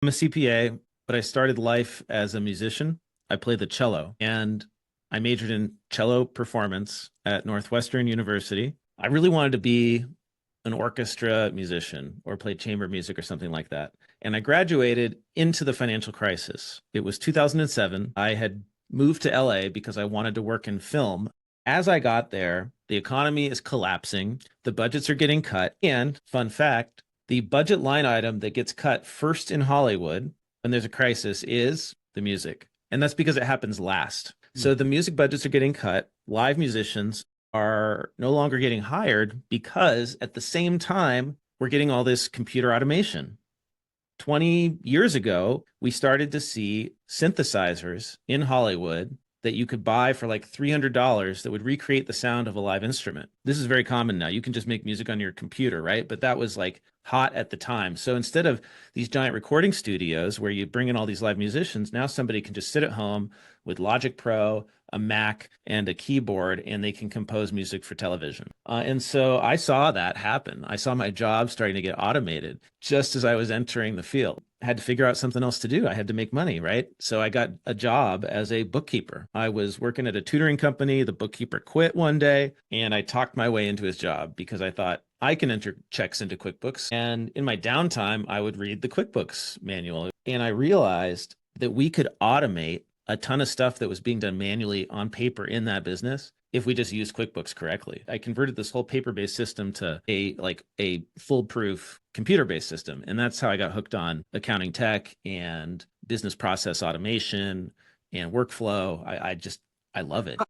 I'm a CPA, but I started life as a musician. I play the cello and I majored in cello performance at Northwestern University. I really wanted to be an orchestra musician or play chamber music or something like that. And I graduated into the financial crisis. It was 2007. I had moved to LA because I wanted to work in film. As I got there, the economy is collapsing, the budgets are getting cut, and fun fact, the budget line item that gets cut first in Hollywood when there's a crisis is the music. And that's because it happens last. So the music budgets are getting cut. Live musicians are no longer getting hired because at the same time, we're getting all this computer automation. 20 years ago, we started to see synthesizers in Hollywood that you could buy for like $300 that would recreate the sound of a live instrument. This is very common now. You can just make music on your computer, right? But that was like hot at the time. So instead of these giant recording studios where you bring in all these live musicians, now somebody can just sit at home with Logic Pro, a Mac, and a keyboard, and they can compose music for television. And so I saw that happen. I saw my job starting to get automated just as I was entering the field. I had to figure out something else to do. I had to make money, right? So I got a job as a bookkeeper. I was working at a tutoring company. The bookkeeper quit one day, and I talked my way into his job because I thought I can enter checks into QuickBooks. And in my downtime, I would read the QuickBooks manual. And I realized that we could automate a ton of stuff that was being done manually on paper in that business if we just use QuickBooks correctly. I converted this whole paper-based system to a foolproof computer-based system. And that's how I got hooked on accounting tech and business process automation and workflow. I love it.